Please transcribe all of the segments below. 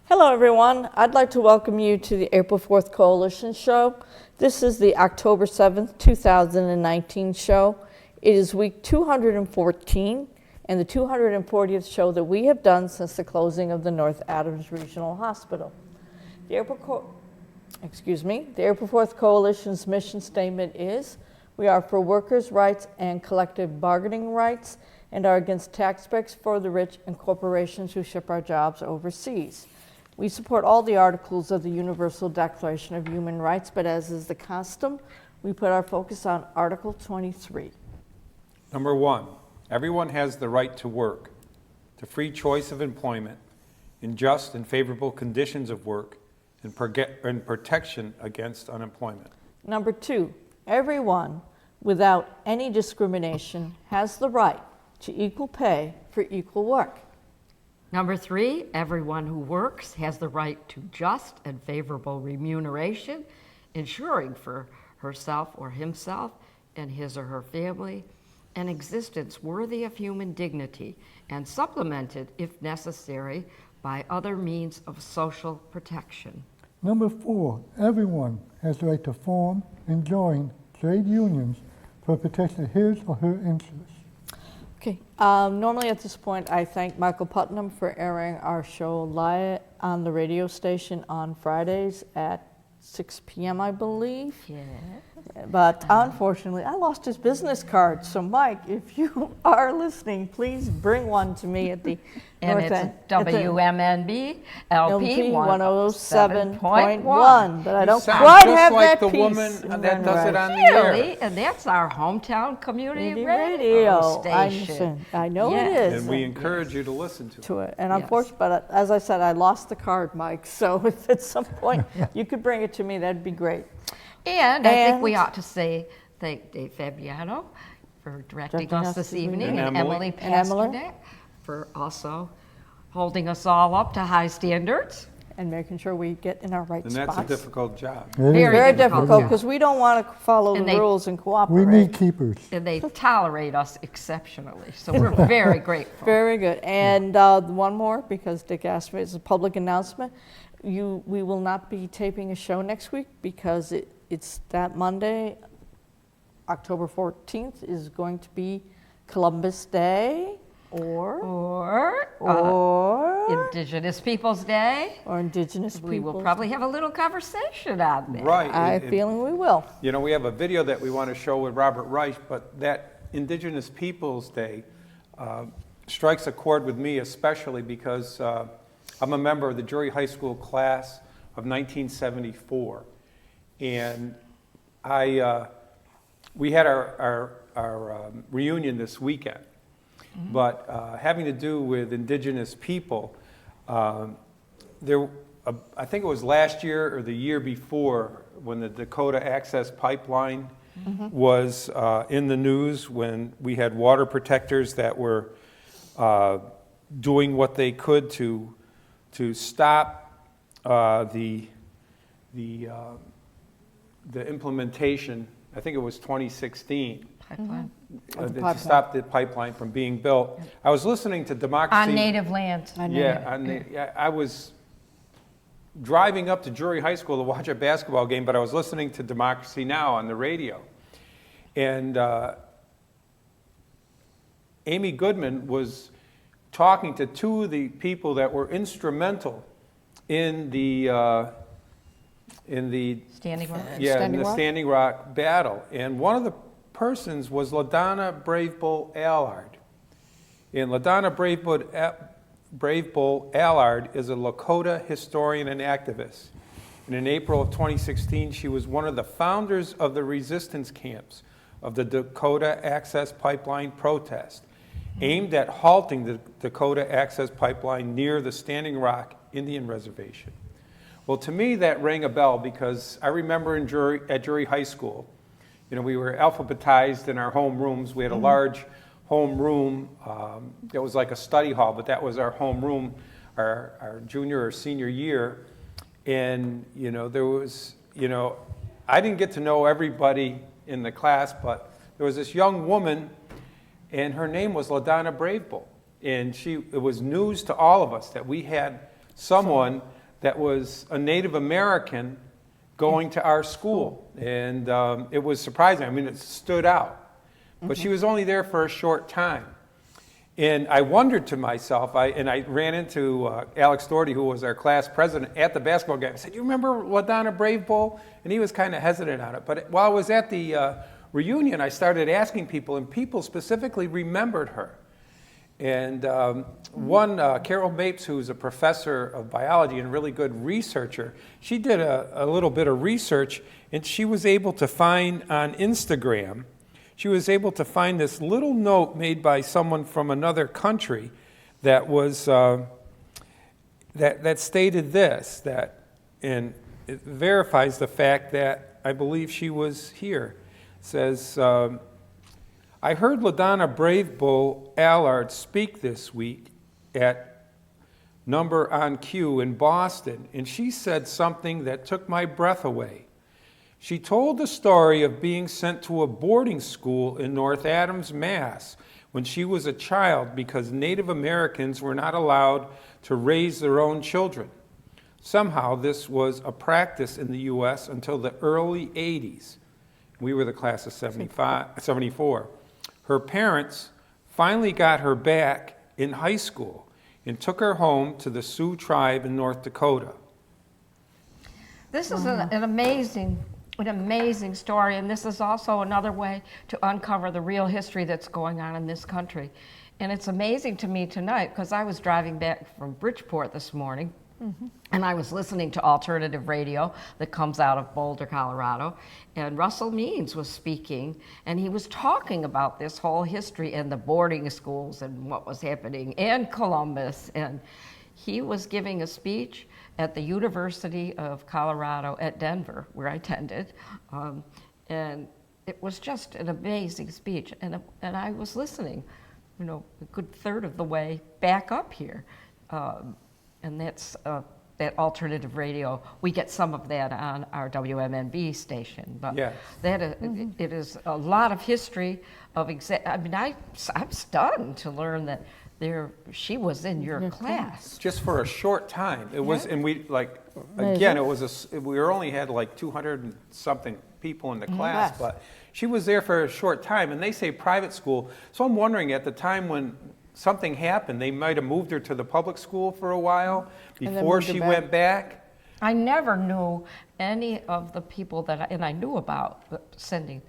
Hello, everyone. I'd like to welcome you to the April 4th Coalition Show. This is the October 7th, 2019 show. It is week 214 and the 240th show that we have done since the closing of the North Adams Regional Hospital. The April 4th Coalition's mission statement is, we are for workers' rights and collective bargaining rights and are against tax breaks for the rich and corporations who ship our jobs overseas. We support all the articles of the Universal Declaration of Human Rights, but as is the custom, we put our focus on Article 23. Number 1, everyone has the right to work, to free choice of employment, in just and favorable conditions of work, and protection against unemployment. Number 2, everyone, without any discrimination, has the right to equal pay for equal work. Number 3, everyone who works has the right to just and favorable remuneration, ensuring for herself or himself and his or her family an existence worthy of human dignity and supplemented, if necessary, by other means of social protection. Number 4, everyone has the right to form and join trade unions for protection of his or her interests. Okay. Normally at this point, I thank Michael Putnam for airing our show live on the radio station on Fridays at 6 p.m., I believe. Yeah. But unfortunately, I lost his business card. So, Mike, if you are listening, please bring one to me at the And North it's End. WMNB LP 107.1. But I don't sound quite just have like that the piece woman in that does it memorized. on the air. Really? And that's our hometown community Radio. station. I know Yes. it is. And we encourage you to listen to it. To it. And Yes. unfortunately, but as I said, I lost the card, Mike. So if at some point you could bring it to me, that'd be great. And I think we And- ought to say thank Dave Fabiano for directing Directing us us this this evening, evening. and And Emily And Emily. Pasternak for also holding us all up to high standards. And making sure we get in our right And spots. that's a difficult job. It is. Very difficult, difficult yeah. because we don't want to follow And the they- rules and We cooperate. need keepers. And they tolerate us exceptionally, so we're very grateful. Very good. And one more, because Dick asked me, it's a public announcement. We will not be taping a show next week because it's that Monday, October 14th, is going to be Columbus Day or Indigenous Peoples Day. Indigenous We will Peoples. probably have a little conversation on that. Right. I have a feeling we will. You know, we have a video that we want to show with Robert Reich, but that Indigenous Peoples Day strikes a chord with me especially because I'm a member of the Drury High School class of 1974. And we had our reunion this weekend. Mm-hmm. But having to do with Indigenous people, I think it was last year or the year before when the Dakota Access Pipeline was in the news, when we had water protectors that were doing what they could to stop the implementation. I think it was 2016. Pipeline. To stop the pipeline from being built. I was listening to Democracy. On native land. I was driving up to Drury High School to watch a basketball game, but I was listening to Democracy Now! On the radio. And Amy Goodman was talking to two of the people that were instrumental in the Standing Rock. Standing Rock? Standing Rock battle. And one of the persons was LaDonna Brave Bull Allard. And LaDonna Brave Bull Allard is a Lakota historian and activist. And in April of 2016, she was one of the founders of the resistance camps of the Dakota Access Pipeline protest, aimed at halting the Dakota Access Pipeline near the Standing Rock Indian Reservation. Well, to me, that rang a bell because I remember at Drury High School, you know, we were alphabetized in our home rooms. We had a large home room that was like a study hall, but that was our home room our junior or senior year. And, you know, there was, you know, I didn't get to know everybody in the class, but there was this young woman, and her name was LaDonna Brave Bull. And it was news to all of us that we had someone that was a Native American going to our school. And it was surprising. I mean, it stood out. But she was only there for a short time. And I wondered to myself, and I ran into Alex Doherty, who was our class president, at the basketball game. I said, "You remember LaDonna Brave Bull?" And he was kind of hesitant on it. But while I was at the reunion, I started asking people, and people specifically remembered her. And one, Carol Mapes, who's a professor of biology and a really good researcher, she did a little bit of research, and she was able to find on Instagram, she was able to find this little note made by someone from another country that was that stated this, and it verifies the fact that I believe she was here. It says, "I heard LaDonna Brave Bull Allard speak this week at Number on Q in Boston, and she said something that took my breath away. She told the story of being sent to a boarding school in North Adams, Mass, when she was a child because Native Americans were not allowed to raise their own children. Somehow this was a practice in the U.S. until the early 80s. We were the class of 74. Her parents finally got her back in high school and took her home to the Sioux tribe in North Dakota." This is an amazing story, and this is also another way to uncover the real history that's going on in this country. And it's amazing to me tonight, because I was driving back from Bridgeport this morning, and I was listening to alternative radio that comes out of Boulder, Colorado, and Russell Means was speaking, and he was talking about this whole history and the boarding schools and what was happening in Columbus, and he was giving a speech at the University of Colorado at Denver, where I attended, and it was just an amazing speech, and I was listening, a good third of the way back up here. And that's that alternative radio. We get some of that on our WMNB station, but Yes. that it is a lot of history of I'm stunned to learn that she was in your class. Just for a short time. It was, and we, again, we only had 200 and something people in the class, Yes. but she was there for a short time, and they say private school. So I'm wondering, at the time when something happened, they might have moved her to the public school for a while then before moved her she back. went back. I never knew any of the people and I knew about sending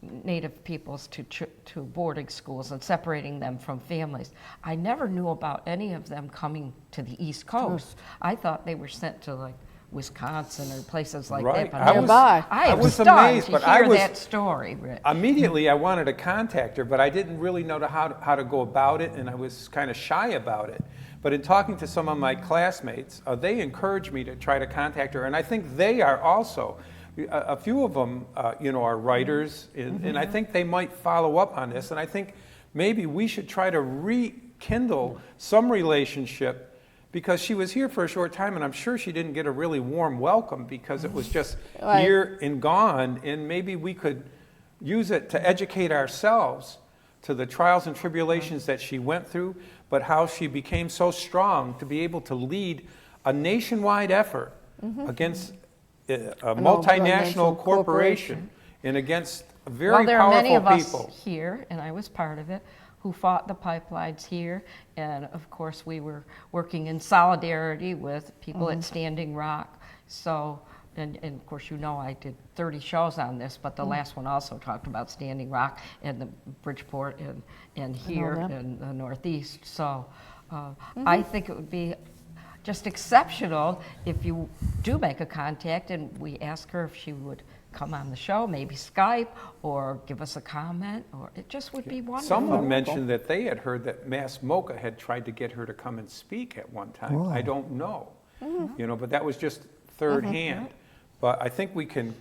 Native peoples to boarding schools and separating them from families. I never knew about any of them coming to the East Coast. I thought they were sent to Wisconsin or places like Right. that. But I was stunned amazed, to but hear I was that story, Rick. Immediately, I wanted to contact her, but I didn't really know how to go about it, and I was kind of shy about it. But in talking to some of my classmates, they encouraged me to try to contact her, and I think they are also. A few of them, are writers, and I think they might follow up on this, and I think maybe we should try to rekindle some relationship, because she was here for a short time, and I'm sure she didn't get a really warm welcome because it was just Right. here and gone, and maybe we could use it to educate ourselves to the trials and tribulations that she went through, but how she became so strong to be able to lead a nationwide effort against a multinational corporation and against very there are many powerful of people. us here, and I was part of it, who fought the pipelines here, and of course we were working in solidarity with people at Standing Rock. So, and of course I did 30 shows on this, but the last one also talked about Standing Rock and the Bridgeport and here that. in the Northeast. So I think it would be just exceptional if you do make a contact and we ask her if she would come on the show, maybe Skype, or give us a comment, or it just would be wonderful. Someone mentioned that they had heard that Mass MoCA had tried to get her to come and speak at one time. Oh. I don't know, but that was just third hand. But I think we can,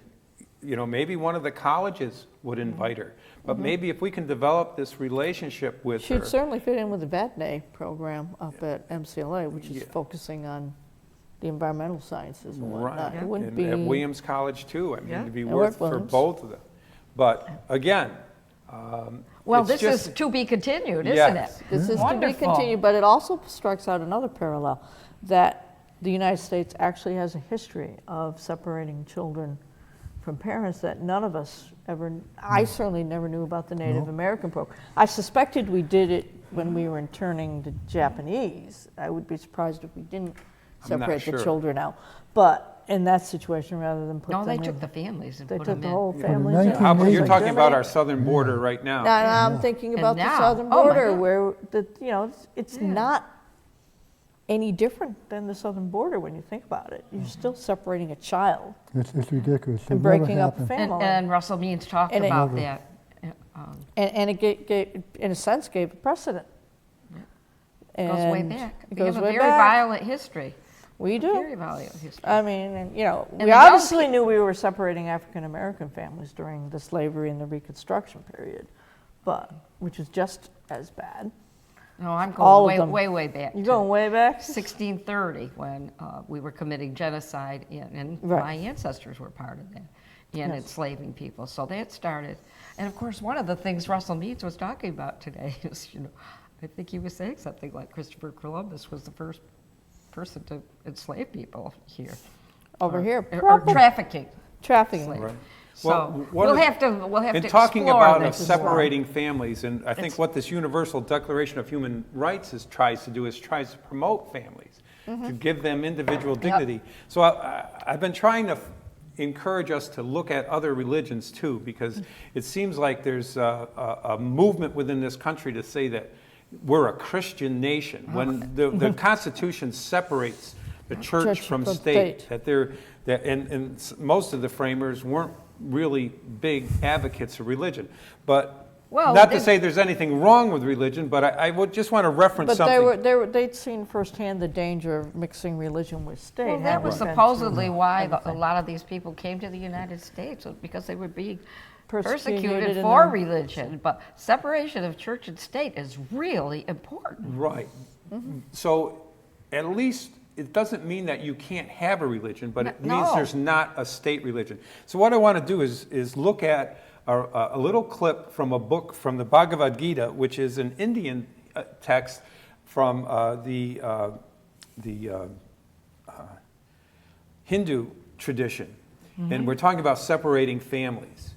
maybe one of the colleges would invite her. But maybe if we can develop this relationship with her. She'd certainly fit in with the VATNA program up at MCLA, which is focusing on the environmental sciences and whatnot. Right, It wouldn't and be. at Williams College too. I mean, Yeah. it'd be And worth Ward for Williams. both of them. But again, Well, it's this just- is to be continued, isn't Yes. it? This is to be Wonderful. continued, but it also strikes out another parallel, that the United States actually has a history of separating children from parents that none of us ever, I certainly never knew about the Native American program. I suspected we did it when we were interning the Japanese. I would be surprised if we didn't I'm not separate the sure. children out. But in that situation, rather than put No, them they took in, the families and they put took them the in. whole Yeah. families. Well, in. the 1980s. You're talking about Germany. our southern border right now. And I'm thinking about the now- southern oh my border God. where, it's Yeah. not any different than the southern border when you think about it. You're still separating a child It's ridiculous. and It never breaking up a happened. family. And Russell Means talked And it- about that. And it gave, in a sense, gave a precedent. It goes way And back. It We goes have a way very back. violent history. We do. Very violent history. I mean, and, And we the young obviously knew we were separating African American families during the slavery and the Reconstruction period, but which is just as bad. No, I'm all of going them. way back. You're to going way back. 1630 when we were committing genocide, and Right. my ancestors were part of that, in Yes. enslaving people. So that started. And of course, one of the things Russell Means was talking about today is, I think he was saying something like Christopher Columbus was the first person to enslave people here. Over here, Or probably. trafficking. Trafficking. Slave. Right. So Well, one we'll of the- have to In talking explore about this as well. separating families, and I think It's- what this Universal Declaration of Human Rights tries to do is tries to promote families, Mm-hmm. to give them individual dignity. So I've been trying to encourage us to look at other religions too, because it seems like there's a movement within this country to say that we're a Christian nation, when the Constitution separates the church from state, and most of the framers weren't really big advocates of religion. But Well, not to they- say there's anything wrong with religion, but I would just want to reference But something. they'd seen firsthand the danger of mixing religion with state. Well, that having was been supposedly through why a everything. lot of these people came to the United States, was because they were being Persecuted persecuted in for their- religion. But separation of church and state is really important. Right. So at least it doesn't mean that you can't have a religion, but it means No. there's not a state religion. So what I want to do is look at a little clip from a book from the Bhagavad Gita, which is an Indian text from the Hindu tradition. And we're talking about separating families.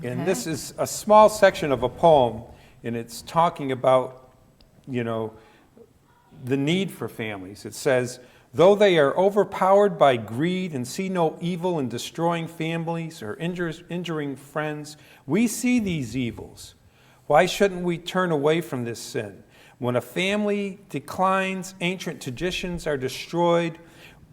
And Okay. this is a small section of a poem, and it's talking about, the need for families. It says, though they are overpowered by greed and see no evil in destroying families or injuring friends, we see these evils. Why shouldn't we turn away from this sin? When a family declines, ancient traditions are destroyed.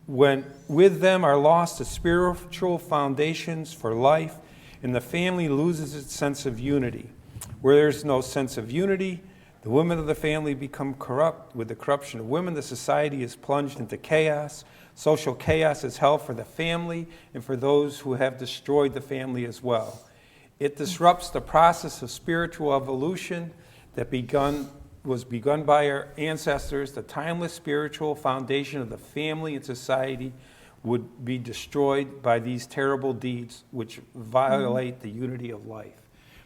When with them are lost the spiritual foundations for life, and the family loses its sense of unity. Where there's no sense of unity, the women of the family become corrupt. With the corruption of women, the society is plunged into chaos. Social chaos is hell for the family and for those who have destroyed the family as well. It disrupts the process of spiritual evolution that was begun by our ancestors. The timeless spiritual foundation of the family and society would be destroyed by these terrible deeds which violate the unity of life.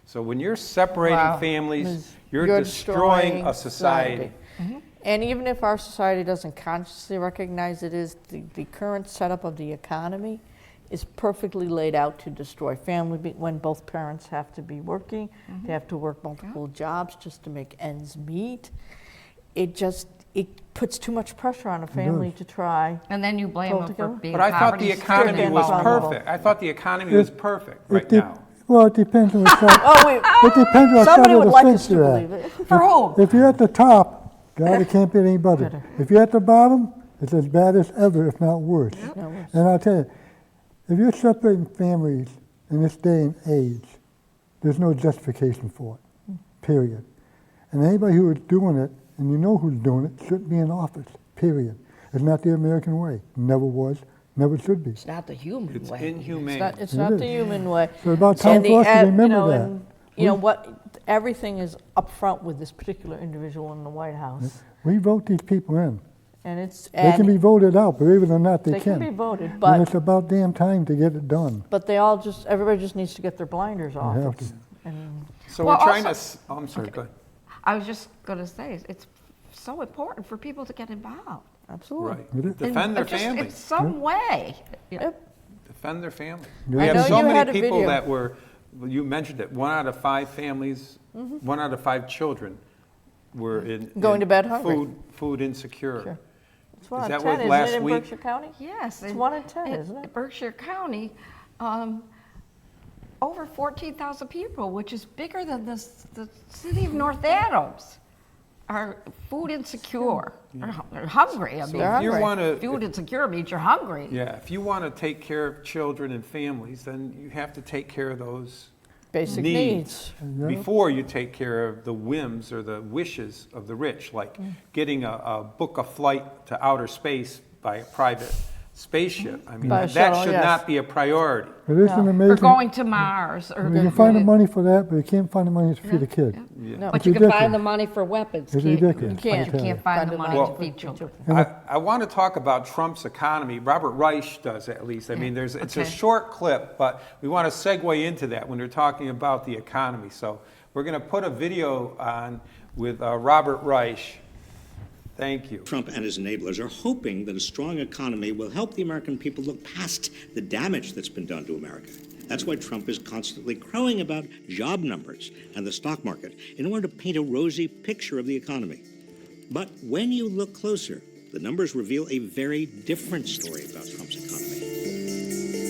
So when you're separating Wow. families, you're destroying a society. And even if our society doesn't consciously recognize it, is the current setup of the economy is perfectly laid out to destroy family when both parents have to be working. They have to work multiple jobs just to make ends meet. It puts too much pressure on a family to try. And then you blame Pull them for together. being But I thought the poverty-stricken. economy was vulnerable. perfect. I thought the economy was perfect right It de- now. Well, it depends on what side, Oh, wait, it depends on what somebody side of would the like fence us to you're believe at. it. For whom? If you're at the top, God, it can't be any better. If you're at the bottom, it's as bad as ever, if not worse. No, worse. And I'll tell you, if you're separating families in this day and age, there's no justification for it, period. And anybody who is doing it, and you know who's doing it, shouldn't be in office, period. It's not the American way. Never was, never should be. It's not the human It's way. inhumane. It's It not is. the human way. So it's about time And the for us to ad- remember that. and, everything is up front with this particular individual in the White House. We vote these people in. And it's, They can be and voted out, believe it or not, they can be voted, And but it's about damn time to get it done. everybody just needs to get their blinders off. have It's- to. and So Well, we're trying also- to, I'm sorry, go ahead. I was just going to say, it's so important for people to get involved. Absolutely. Right. Defend their Just families. in some way. Yep. Defend their families. Yeah. We I have know so you had many a people video. that were, well, you mentioned it, 1 out of 5 families, 1 out of 5 children were in. Going in to bed hungry. Food insecure. Sure. It's 1 Is in that 10, what isn't last it, in week- Berkshire County? Yes. It's in- 1 in 10, in isn't it? Berkshire County, over 14,000 people, which is bigger than the city of North Adams, are food insecure. They're hungry. I mean, They're If you hungry. want to, food insecure means you're hungry. yeah, if you want to take care of children and families, then you have to take care of those Basic needs Yeah. before you take care of the whims or the wishes of the rich, like getting book a flight to outer space by a private spaceship. I mean, By a that shuttle, should yes. not be a priority. It isn't No. Or amazing. going to Mars. Or You can find the money for that, but you can't find the money to feed a kid. No. But It's you can ridiculous. find the money for weapons. It's can't- ridiculous. You can't. But you can't find the money Well- to feed children. I want to talk about Trump's economy. Robert Reich does at least. I mean, it's a Okay. short clip, but we want to segue into that when they're talking about the economy. So we're going to put a video on with Robert Reich. Thank you. Trump and his enablers are hoping that a strong economy will help the American people look past the damage that's been done to America. That's why Trump is constantly crowing about job numbers and the stock market in order to paint a rosy picture of the economy. But when you look closer, the numbers reveal a very different story about Trump's economy.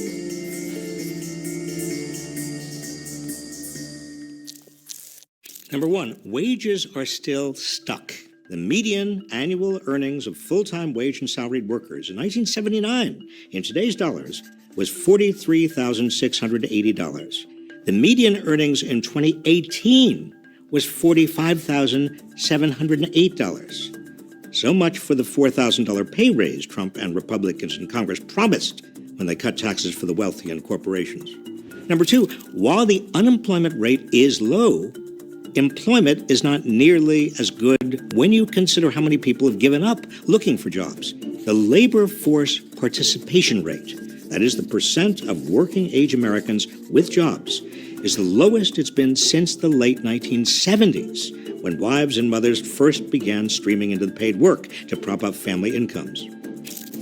Number one, wages are still stuck. The median annual earnings of full-time wage and salaried workers in 1979, in today's dollars, was $43,680. The median earnings in 2018 was $45,708. So much for the $4,000 pay raise Trump and Republicans in Congress promised when they cut taxes for the wealthy and corporations. Number two, while the unemployment rate is low, employment is not nearly as good when you consider how many people have given up looking for jobs. The labor force participation rate, that is the percent of working-age Americans with jobs, is the lowest it's been since the late 1970s, when wives and mothers first began streaming into the paid work to prop up family incomes.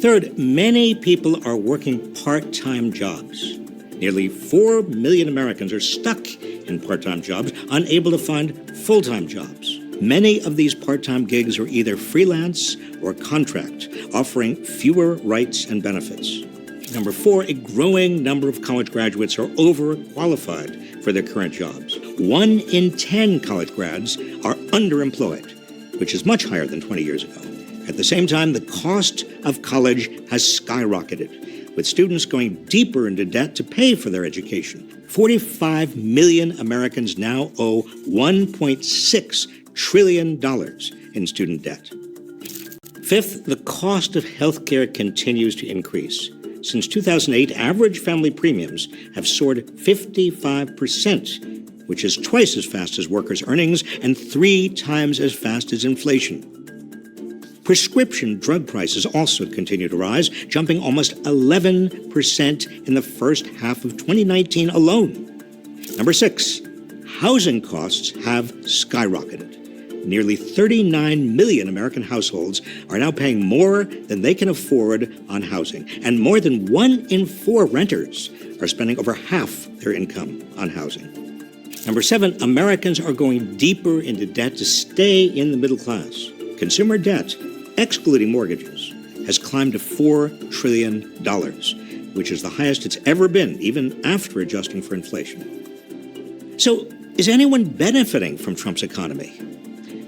Third, many people are working part-time jobs. Nearly 4 million Americans are stuck in part-time jobs, unable to find full-time jobs. Many of these part-time gigs are either freelance or contract, offering fewer rights and benefits. Number four, a growing number of college graduates are overqualified for their current jobs. 1 in 10 college grads are underemployed, which is much higher than 20 years ago. At the same time, the cost of college has skyrocketed, with students going deeper into debt to pay for their education. 45 million Americans now owe $1.6 trillion in student debt. Fifth, the cost of health care continues to increase. Since 2008, average family premiums have soared 55%, which is twice as fast as workers' earnings and 3 times as fast as inflation. Prescription drug prices also continue to rise, jumping almost 11% in the first half of 2019 alone. Number six, housing costs have skyrocketed. Nearly 39 million American households are now paying more than they can afford on housing, and more than 1 in 4 renters are spending over half their income on housing. Number seven, Americans are going deeper into debt to stay in the middle class. Consumer debt, excluding mortgages, has climbed to $4 trillion, which is the highest it's ever been, even after adjusting for inflation. So, is anyone benefiting from Trump's economy?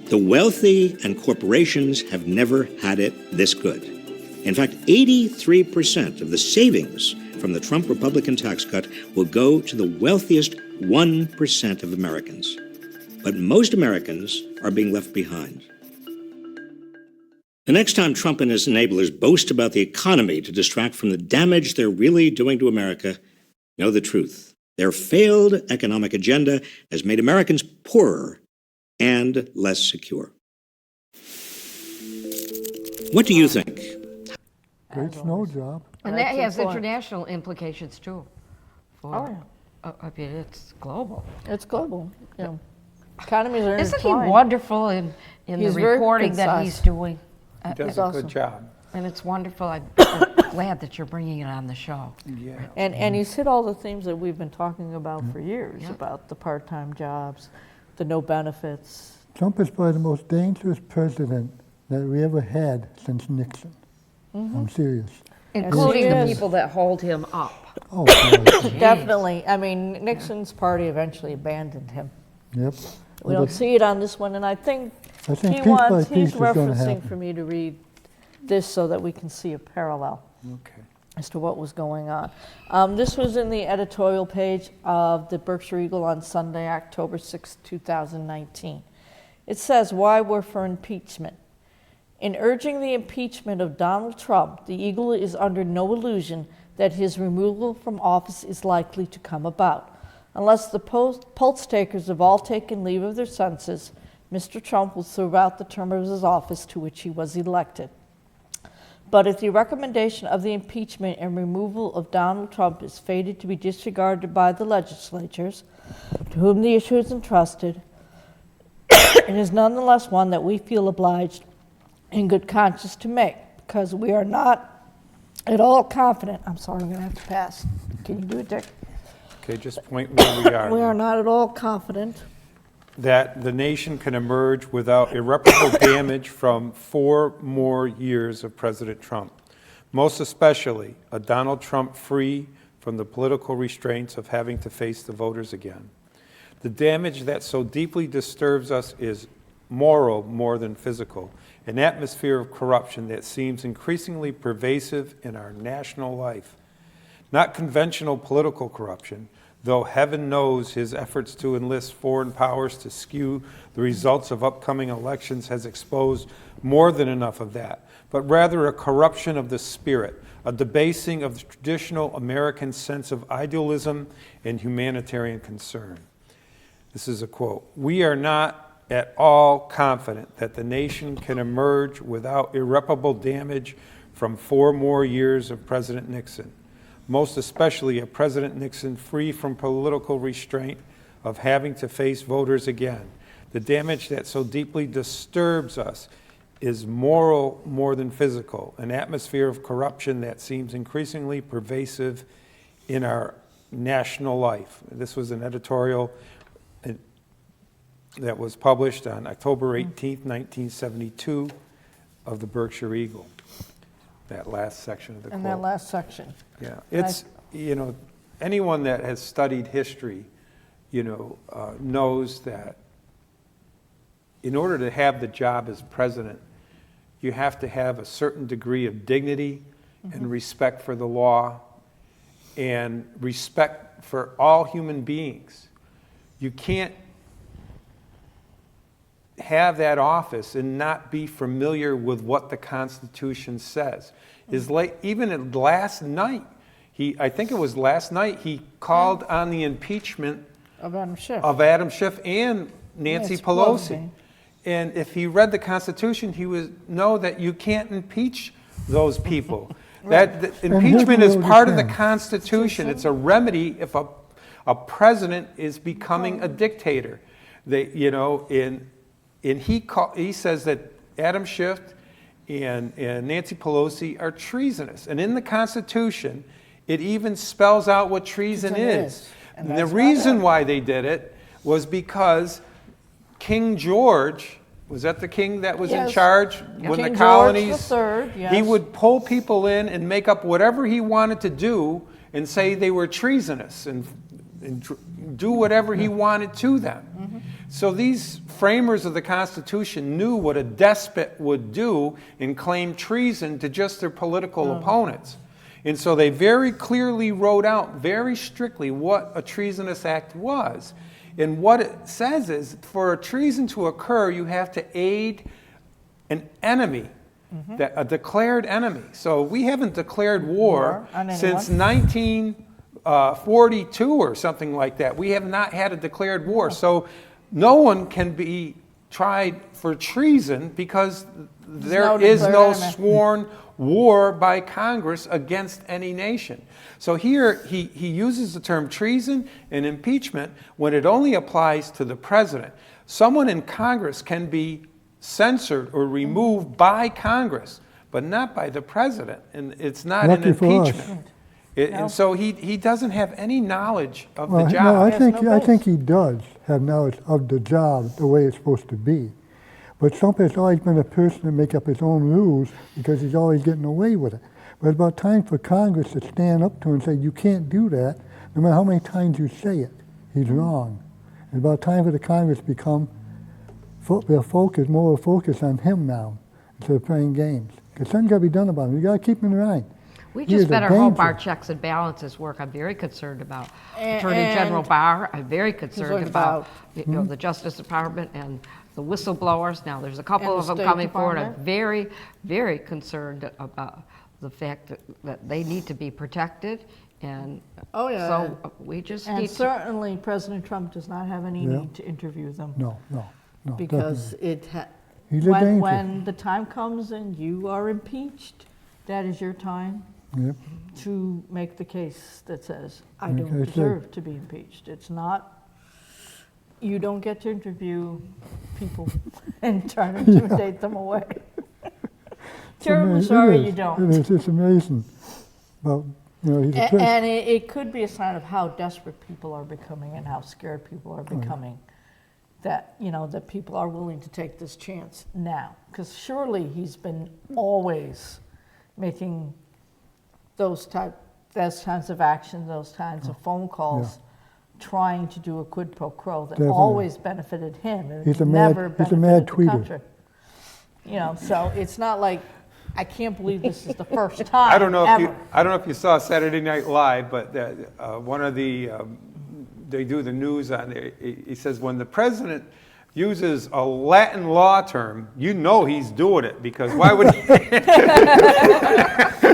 The wealthy and corporations have never had it this good. In fact, 83% of the savings from the Trump Republican tax cut will go to the wealthiest 1% of Americans. But most Americans are being left behind. The next time Trump and his enablers boast about the economy to distract from the damage they're really doing to America, know the truth. Their failed economic agenda has made Americans poorer and less secure. What do you think? Great snow job. And That's that has important. international implications too. For, Oh, yeah. I mean, it's global. It's global, you know. Economies are Isn't he intertwined. wonderful in the He's very reporting that concise. he's doing? He does He's a awesome. good job. And it's wonderful. I'm glad that you're bringing it on the show. Yeah. And he's hit all the themes that we've been talking about for years, Yeah. about the part-time jobs, the no benefits. Trump is probably the most dangerous president that we ever had since Nixon. I'm serious. Including Yes, the he is. people that hold him up. Oh, God. Definitely. I mean, Nixon's party eventually abandoned him. Yep. We don't see it on this one, and I think I think he piece by wants, piece he's is gonna referencing happen. for me to read this so that we can see a parallel Okay. as to what was going on. This was in the editorial page of the Berkshire Eagle on Sunday, October 6, 2019. It says, why we're for impeachment. In urging the impeachment of Donald Trump, the Eagle is under no illusion that his removal from office is likely to come about. Unless the poll takers have all taken leave of their senses, Mr. Trump will serve out the term of his office to which he was elected. But if the recommendation of the impeachment and removal of Donald Trump is fated to be disregarded by the legislatures, to whom the issue is entrusted, it is nonetheless one that we feel obliged in good conscience to make, because we are not at all confident. I'm sorry, I'm going to have to pass. Can you do it, Dick? Okay, just point where we are. We are not at all confident. That the nation can emerge without irreparable damage from 4 more years of President Trump, most especially a Donald Trump free from the political restraints of having to face the voters again. The damage that so deeply disturbs us is moral more than physical, an atmosphere of corruption that seems increasingly pervasive in our national life. Not conventional political corruption, though heaven knows his efforts to enlist foreign powers to skew the results of upcoming elections has exposed more than enough of that, but rather a corruption of the spirit, a debasing of the traditional American sense of idealism and humanitarian concern. This is a quote. We are not at all confident that the nation can emerge without irreparable damage from 4 more years of President Nixon, most especially a President Nixon free from political restraint of having to face voters again. The damage that so deeply disturbs us is moral more than physical, an atmosphere of corruption that seems increasingly pervasive in our national life. This was an editorial that was published on October 18th, 1972 of the Berkshire Eagle, that last section of the quote. In that last section. Yeah, it's, anyone that has studied history, knows that in order to have the job as president, you have to have a certain degree of dignity and respect for the law and respect for all human beings. You can't have that office and not be familiar with what the Constitution says. Even last night, I think it was last night, he called on the impeachment Of Adam Schiff. of Adam Schiff and Nancy Yes, Pelosi. Pelosi. And if he read the Constitution, he would know that you can't impeach those people. That impeachment is part of the Constitution. It's a remedy if a president is becoming a dictator. He says that Adam Schiff and Nancy Pelosi are treasonous. And in the Constitution, it even spells out what treason is. And And the that's not reason it. why they did it was because King George, was that the king that was in Yes. charge when King the colonies? George III, yes. He would pull people in and make up whatever he wanted to do and say they were treasonous and do whatever he wanted to them. Mm-hmm. So these framers of the Constitution knew what a despot would do and claim treason to just their political opponents. And so they very clearly wrote out very strictly what a treasonous act was. And what it says is, for a treason to occur, you have to aid an enemy, a declared enemy. So we haven't declared war on anyone. since 1942 or something like that. We have not had a declared war. So no one can be tried for treason because there no is declared no enemy. sworn war by Congress against any nation. So here he uses the term treason and impeachment when it only applies to the president. Someone in Congress can be censored or removed by Congress, but not by the president, and it's not an Lucky for us. impeachment. And so he doesn't have any knowledge of Well, the no, job. I think he does have knowledge of the job the way it's supposed to be. But Trump has always been a person to make up his own rules because he's always getting away with it. But it's about time for Congress to stand up to him and say, you can't do that, no matter how many times you say it. He's wrong. It's about time for the Congress to become more focused on him now instead of playing games. Because something's got to be done about him. You got to keep him in line. We He is just a better hope our danger. checks and balances work. I'm very concerned about And- Attorney General Barr. I'm very concerned Concerned about about- the Justice Department and the whistleblowers. Now, there's a couple And of the them State coming forward. I'm Department. very, very concerned about the fact that they need to be protected. And Oh, yeah. so we just And need to. certainly, President Trump does not have any Yeah. need to interview them. No. Because He's a danger. when the time comes and you are impeached, that is your time Yep. to make the case that says, I Like don't I said. deserve to be impeached. It's not, you don't get to interview people and try to intimidate them away. Terribly sorry you don't. It is. It's amazing. Well, he's a president. And it could be a sign of how desperate people are becoming and how scared people are becoming. That, that people are willing to take this chance now. Because surely he's been always making those kinds of actions, those kinds of phone calls, trying to do a quid pro quo that Definitely. always benefited him. And He's a never mad benefited the tweeter. country. So it's not like, I can't believe this is the first time I don't know ever. if you saw Saturday Night Live, but one of the they do the news on there. He says when the president uses a Latin law term, he's doing it because why would he,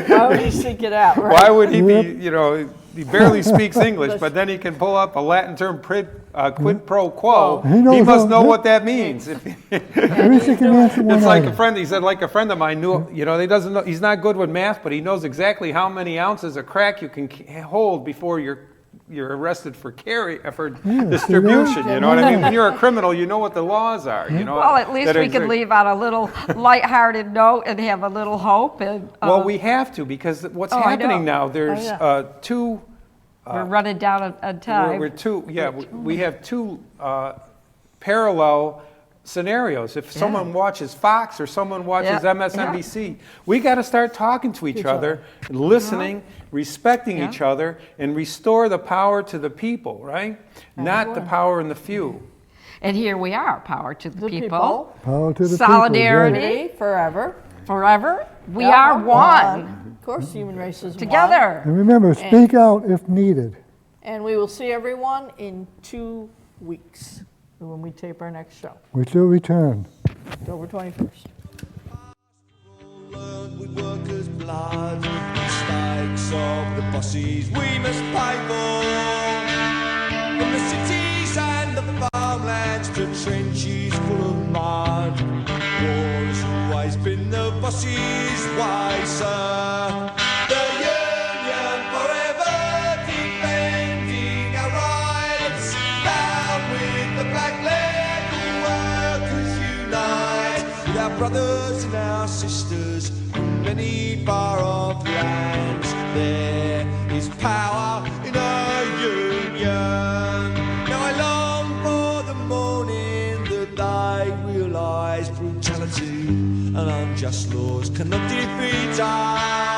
Why would you seek it out, right? why would he be he barely speaks English, but then he can pull up a Latin term quid pro quo. He knows He must how- know what that means. At least he can answer one It's like item. a friend. He said, like a friend of mine knew. He doesn't know. He's not good with math, but he knows exactly how many ounces of crack you can hold before you're arrested for distribution. You know what I mean? When you're a criminal, you know what the laws are. Well, at least that we can exist. leave on a little lighthearted note and have a little hope. And Well, we have to because what's Oh, I happening know. now. There's yeah. two. we're running down on time. We're two. Yeah, we have two parallel scenarios. If someone watches Fox or someone watches Yeah. MSNBC, we got to start talking to each other, listening, respecting Yeah. each other, and restore the power to the people, right? Not the power in the few. And here we are, power to the people. Power to the Solidarity. people. Unity forever. Forever, we Yeah, are one. Of course, human race is one. Together. And remember, speak out if needed. And we will see everyone in 2 weeks when we tape our next show, We shall return. October 21st. Learned with workers' blood, mistakes of the bosses we must pay for. From the cities and the farmlands to trenches full of mud, war's always been the bosses' way, sir. The union forever defending our rights. Down with the black leg, all workers unite. With our brothers and our sisters from many far-off lands, there is power in our union. Now I long for the morning that they realise brutality and unjust laws cannot defeat us.